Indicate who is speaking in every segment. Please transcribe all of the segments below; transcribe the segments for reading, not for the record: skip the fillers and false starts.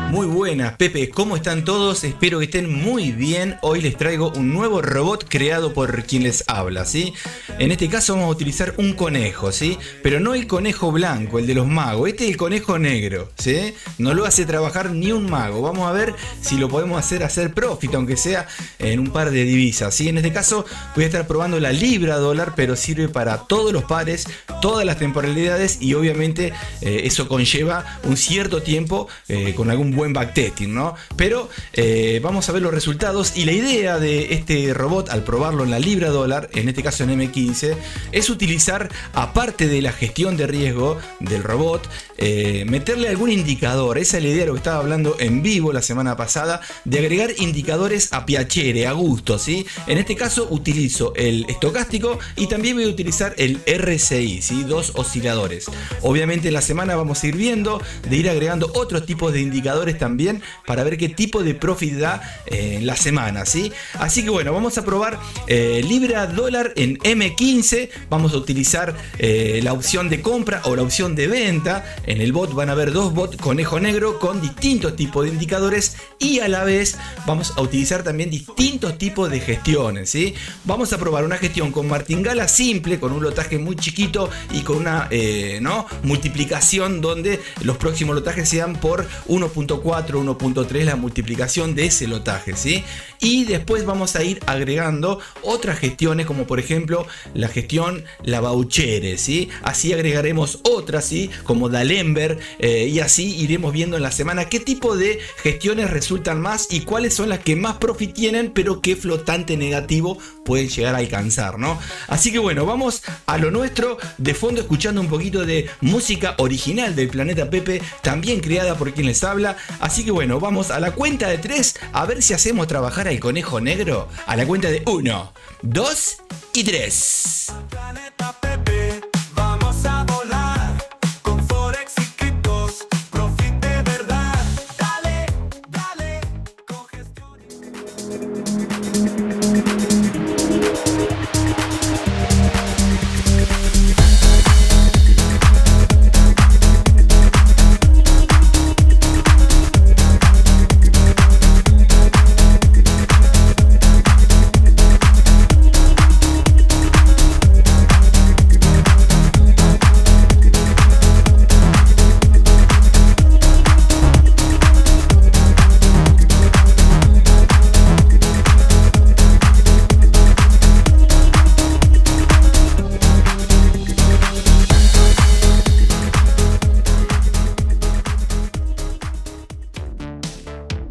Speaker 1: Muy buenas, Pepe, ¿cómo están todos? Espero que estén muy bien. Hoy les traigo un nuevo robot creado por quien les habla, ¿sí? En este caso vamos a utilizar un conejo, ¿sí? Pero no el conejo blanco, el de los magos. Este es el conejo negro, ¿sí? No lo hace trabajar ni un mago. Vamos a ver si lo podemos hacer profit, aunque sea en un par de divisas, ¿sí? En este caso voy a estar probando la libra dólar, pero sirve para todos los pares, todas las temporalidades y obviamente eso conlleva un cierto tiempo con algún buen backtesting, ¿no? Pero vamos a ver los resultados y la idea de este robot al probarlo en la libra dólar, en este caso en M15, es utilizar, aparte de la gestión de riesgo del robot, meterle algún indicador. Esa es la idea de lo que estaba hablando en vivo la semana pasada, de agregar indicadores a piacere, a gusto, ¿sí? En este caso utilizo el estocástico y también voy a utilizar el RSI, ¿sí? Dos osciladores. Obviamente en la semana vamos a ir viendo de ir agregando otros tipos de indicadores también para ver qué tipo de profit da en la semana, ¿sí? Así que bueno, vamos a probar libra dólar en M15. Vamos a utilizar la opción de compra o la opción de venta. En el bot van a haber dos bots conejo negro con distintos tipos de indicadores y a la vez vamos a utilizar también distintos tipos de gestiones, ¿sí? Vamos a probar una gestión con martingala simple, con un lotaje muy chiquito y con una multiplicación donde los próximos lotajes sean por 1.4, 1.3 la multiplicación de ese lotaje, ¿sí? Y después vamos a ir agregando otras gestiones, como por ejemplo la gestión la Vauchere, ¿sí? Así agregaremos otras, ¿sí? Como Dalember, y así iremos viendo en la semana qué tipo de gestiones resultan más y cuáles son las que más profit tienen, pero qué flotante negativo pueden llegar a alcanzar, ¿no? Así que bueno, vamos a lo nuestro, de fondo escuchando un poquito de música original del Planeta Pepe, también creada por quien les habla. Así que bueno, vamos a la cuenta de 3 a ver si hacemos trabajar al conejo negro. A la cuenta de 1, 2 y 3.
Speaker 2: Planeta Pepe, vamos a volar con Forex y criptos, profit de verdad. Dale, dale, con gestión.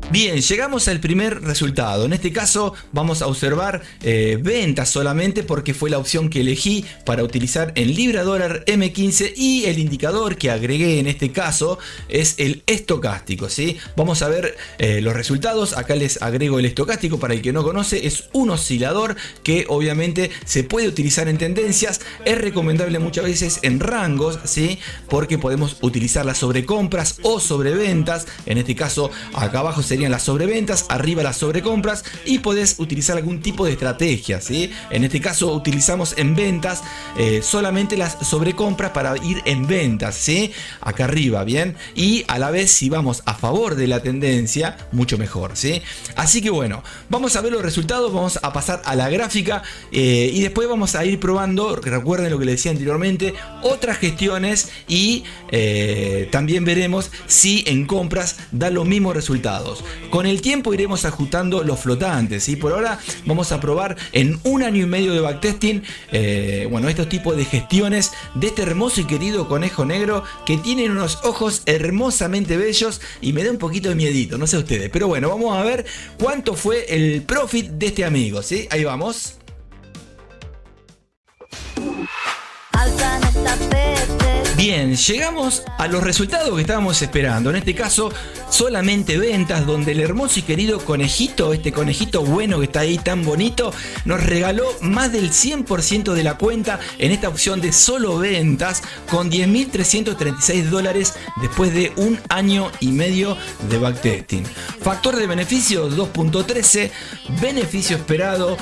Speaker 1: Bien, llegamos al primer resultado. En este caso vamos a observar ventas solamente porque fue la opción que elegí para utilizar en libra dólar M15 y el indicador que agregué en este caso es el estocástico, ¿sí? Vamos a ver los resultados. Acá les agrego el estocástico. Para el que no conoce, es un oscilador que obviamente se puede utilizar en tendencias. Es recomendable muchas veces en rangos, ¿sí? Porque podemos utilizar las sobrecompras o sobreventas. En este caso acá abajo serían las sobreventas, arriba las sobrecompras y podés utilizar algún tipo de estrategia, ¿sí? En este caso utilizamos en ventas solamente las sobrecompras para ir en ventas, ¿sí? Acá arriba, bien, y a la vez si vamos a favor de la tendencia, mucho mejor, ¿sí? Así que bueno, vamos a ver los resultados, vamos a pasar a la gráfica y después vamos a ir probando, recuerden lo que les decía anteriormente, otras gestiones y también veremos si en compras da los mismos resultados. Con el tiempo iremos ajustando los flotantes, y por ahora vamos a probar en 1 año y medio de backtesting bueno, estos tipos de gestiones de este hermoso y querido conejo negro que tienen unos ojos hermosamente bellos y me da un poquito de miedito, no sé ustedes, pero bueno, vamos a ver cuánto fue el profit de este amigo, ¿sí? Ahí vamos. Bien, llegamos a los resultados que estábamos esperando. En este caso, solamente ventas, donde el hermoso y querido conejito, este conejito bueno que está ahí tan bonito, nos regaló más del 100% de la cuenta en esta opción de solo ventas, con $10.336 después de un año y medio de backtesting. Factor de beneficio 2.13, beneficio esperado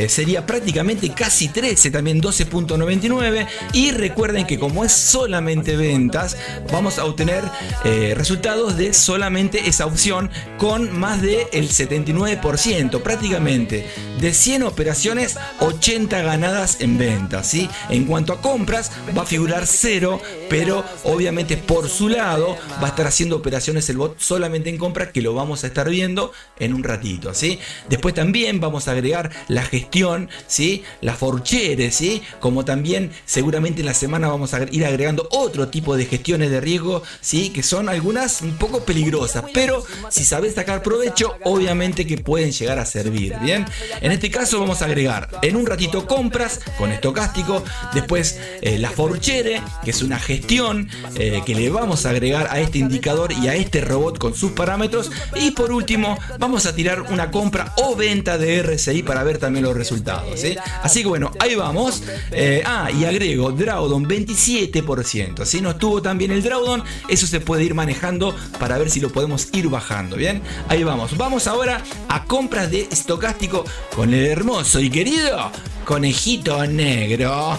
Speaker 1: sería prácticamente casi 13, también 12.99, y recuerden que como es solamente ventas, vamos a obtener resultados de solamente esa opción con más del 79%, prácticamente de 100 operaciones, 80 ganadas en ventas, ¿sí? En cuanto a compras, va a figurar 0, pero obviamente por su lado va a estar haciendo operaciones el bot solamente en compras, que lo vamos a estar viendo en un ratito, ¿sí? Después también vamos a agregar la gestión, ¿sí? La forchere, ¿sí? Como también seguramente en la semana vamos a ir agregando otro tipo de gestiones de riesgo, ¿sí? Que son algunas un poco peligrosas, pero si sabes sacar provecho, obviamente que pueden llegar a servir, ¿bien? En este caso vamos a agregar en un ratito compras con estocástico, después la forchere, que es una gestión que le vamos a agregar a este indicador y a este robot con sus parámetros, y por último vamos a tirar una compra o venta de RSI para ver también los resultados, ¿sí? Así que bueno, ahí vamos. Y agrego drawdown 27%, ¿sí? No estuvo tan bien el drawdown, eso se puede ir manejando para ver si lo podemos ir bajando, ¿bien? Ahí vamos. Vamos ahora a compras de estocástico con el hermoso y querido conejito negro.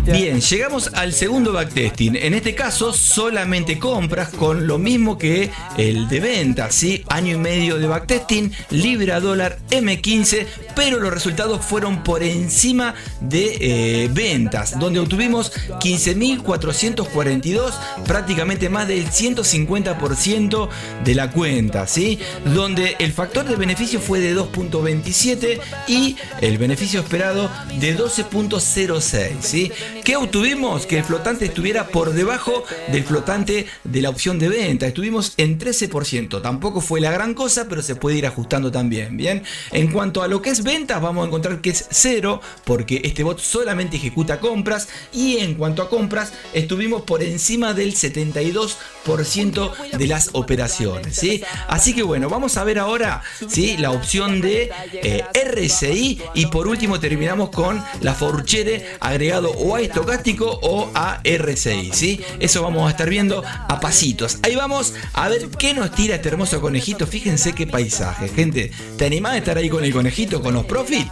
Speaker 1: Bien, llegamos al segundo backtesting. En este caso, solamente compras con lo mismo que el de ventas, ¿sí? Año y medio de backtesting, libra dólar M15, pero los resultados fueron por encima de ventas, donde obtuvimos 15.442, prácticamente más del 150% de la cuenta, ¿sí? Donde el factor de beneficio fue de 2.27 y el beneficio esperado de 12.06, ¿sí? ¿Qué obtuvimos? Que el flotante estuviera por debajo del flotante de la opción de venta. Estuvimos en 13%. Tampoco fue la gran cosa, pero se puede ir ajustando también, ¿bien? En cuanto a lo que es ventas, vamos a encontrar que es 0, porque este bot solamente ejecuta compras. Y en cuanto a compras, estuvimos por encima del 72% de las operaciones, ¿sí? Así que bueno, vamos a ver ahora, ¿sí? La opción de RSI, y por último terminamos con la forchere agregado o a estocástico o a RSI, ¿sí? Eso vamos a estar viendo a pasitos. Ahí vamos a ver qué nos tira este hermoso conejito. Fíjense qué paisaje, gente. ¿Te animás a estar ahí con el conejito, con los profit?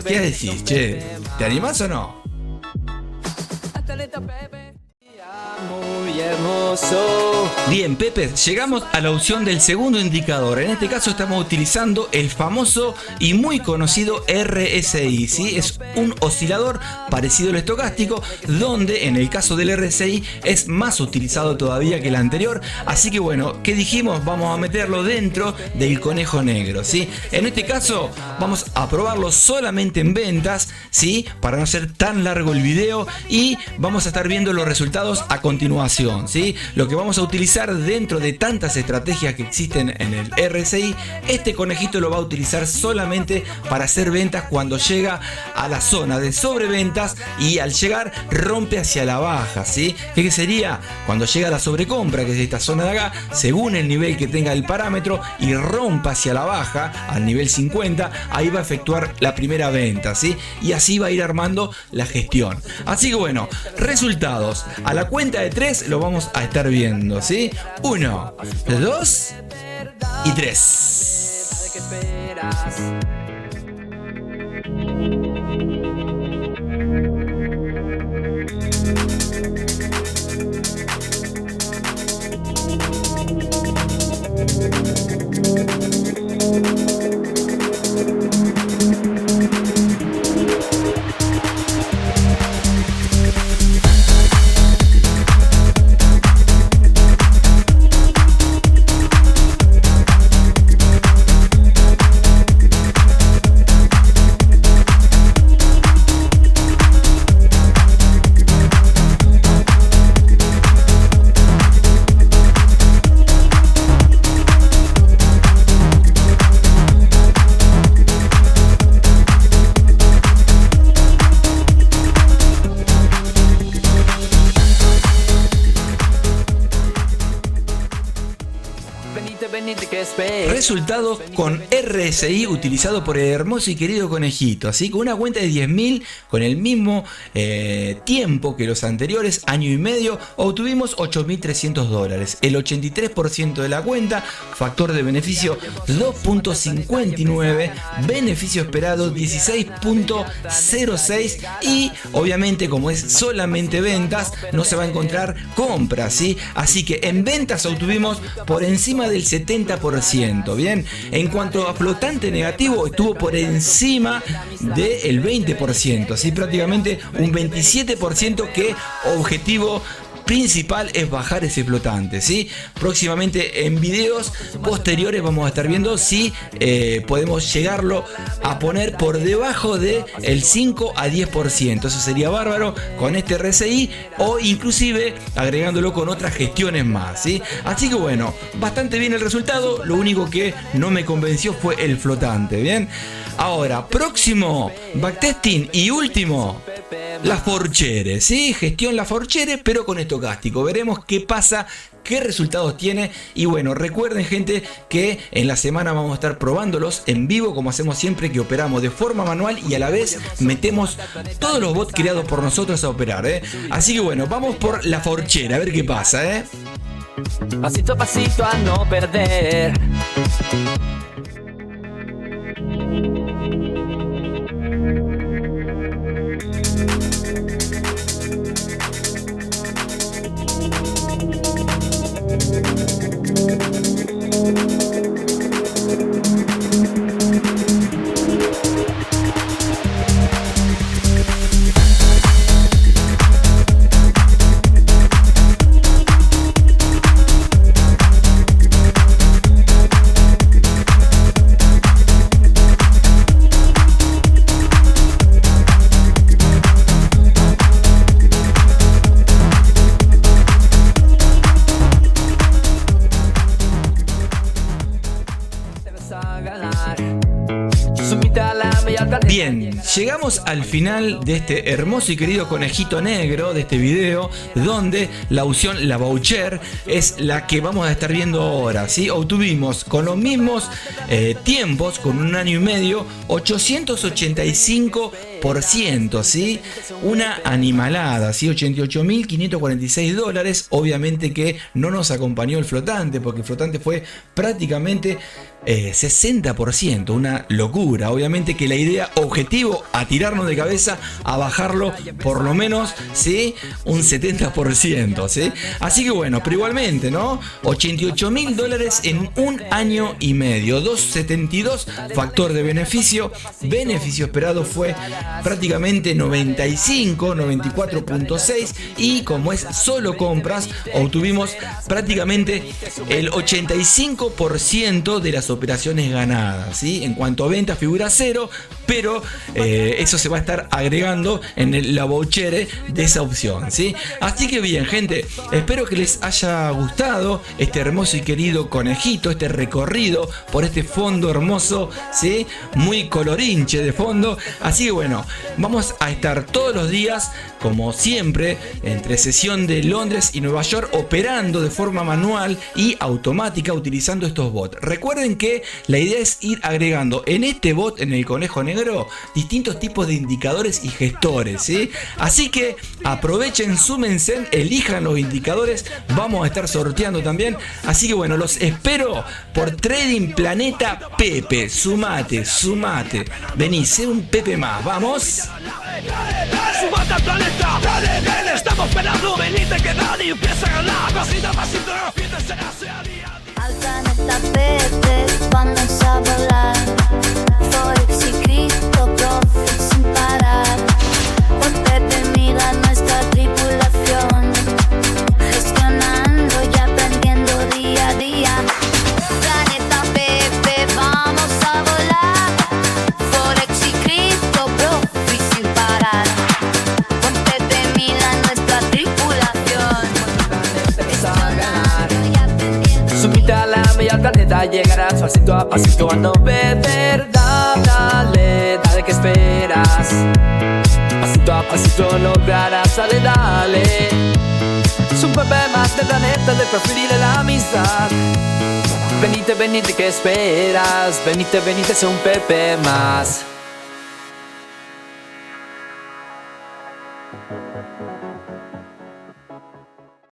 Speaker 1: ¿Qué decís, che? ¿Te animás o no? Bien, Pepe, llegamos a la opción del segundo indicador. En este caso estamos utilizando el famoso y muy conocido RSI, ¿sí? Es un oscilador parecido al estocástico, donde en el caso del RSI es más utilizado todavía que el anterior. Así que bueno, ¿qué dijimos? Vamos a meterlo dentro del conejo negro, ¿sí? En este caso vamos a probarlo solamente en ventas, ¿sí? Para no ser tan largo el video, y vamos a estar viendo los resultados a continuación, ¿sí? Lo que vamos a utilizar dentro de tantas estrategias que existen en el RSI, este conejito lo va a utilizar solamente para hacer ventas cuando llega a la zona de sobreventas, y al llegar rompe hacia la baja, ¿sí? ¿Qué sería? Cuando llega a la sobrecompra, que es esta zona de acá, según el nivel que tenga el parámetro, y rompa hacia la baja al nivel 50, ahí va a efectuar la primera venta, ¿sí? Y así va a ir armando la gestión. Así que bueno, resultados a la cuenta de 3 lo vamos a estar viendo, ¿sí? 1, 2 y 3.
Speaker 3: ¿Qué esperas? Venite, ¿qué esperas?
Speaker 1: Resultado con RSI utilizado por el hermoso y querido conejito. Así con una cuenta de 10.000 con el mismo tiempo que los anteriores, año y medio, obtuvimos $8.300. El 83% de la cuenta, factor de beneficio 2.59, beneficio esperado 16.06 y obviamente como es solamente ventas no se va a encontrar compras, ¿sí? Así que en ventas obtuvimos por encima del 70%, bien. En cuanto a flotante negativo, estuvo por encima del 20%, así prácticamente un 27% que objetivo principal es bajar ese flotante, ¿sí? Próximamente en videos posteriores vamos a estar viendo si podemos llegarlo a poner por debajo de el 5 a 10%. Eso sería bárbaro con este RSI o inclusive agregándolo con otras gestiones más, ¿sí? Así que bueno, bastante bien el resultado. Lo único que no me convenció fue el flotante, ¿bien? Ahora, próximo backtesting y último, la Forchere, ¿sí? Gestión la Forchere, pero con estocástico. Veremos qué pasa, qué resultados tiene. Y bueno, recuerden, gente, que en la semana vamos a estar probándolos en vivo, como hacemos siempre, que operamos de forma manual y a la vez metemos todos los bots creados por nosotros a operar, ¿eh? Así que bueno, vamos por la Forchere, a ver qué pasa, ¿eh?
Speaker 3: Pasito a pasito a no perder.
Speaker 1: Bien, llegamos al final de este hermoso y querido conejito negro de este video, donde la opción, la voucher, es la que vamos a estar viendo ahora, ¿sí? Obtuvimos con los mismos tiempos, con un año y medio, 885%, ¿sí? Una animalada, ¿sí? $88.546. Obviamente que no nos acompañó el flotante, porque el flotante fue prácticamente 60%, una locura. Obviamente que la idea, objetivo, a tirarnos de cabeza, a bajarlo por lo menos, ¿sí? Un 70%, ¿sí? Así que bueno, pero igualmente, ¿no? $88.000 en un año y medio, 272 factor de beneficio, beneficio esperado fue prácticamente 95, 94.6 y como es solo compras, obtuvimos prácticamente el 85% de las operaciones ganadas, ¿sí? En cuanto a ventas figura 0, pero eso se va a estar agregando en la voucher de esa opción, ¿sí? Así que bien, gente, espero que les haya gustado este hermoso y querido conejito, este recorrido por este fondo hermoso, ¿sí? Muy colorinche de fondo. Así que bueno, vamos a estar todos los días, como siempre, entre sesión de Londres y Nueva York, operando de forma manual y automática utilizando estos bots. Recuerden que la idea es ir agregando en este bot, en el conejo conejo negro distintos tipos de indicadores y gestores, ¿sí? Así que aprovechen, súmense, elijan los indicadores, vamos a estar sorteando también. Así que bueno, los espero por Trading Planeta Pepe. Sumate. Vení, sé un Pepe más, vamos.
Speaker 4: Sumate al planeta, dale, estamos esperando, venite que nadie empieza a ganar. Pasito a pasito, la fiesta será día a día.
Speaker 5: Al planeta Pepe vamos a volar, Forex y cripto, profit sin parar. Con Pepe Mila nuestra tripulación, gestionando y aprendiendo día a día. Planeta Pepe vamos a volar, Forex y cripto, profit sin parar. Con Pepe Mila nuestra tripulación, gestionando y aprendiendo.
Speaker 3: Subite a la media planeta, llegarás pasito a pasito a no perder. Dale, que esperas. Pasito a pasito lograrás, dale. Es un Pepe más del planeta, del perfil y de la amistad. Venite, que esperas. Venite, es un Pepe más.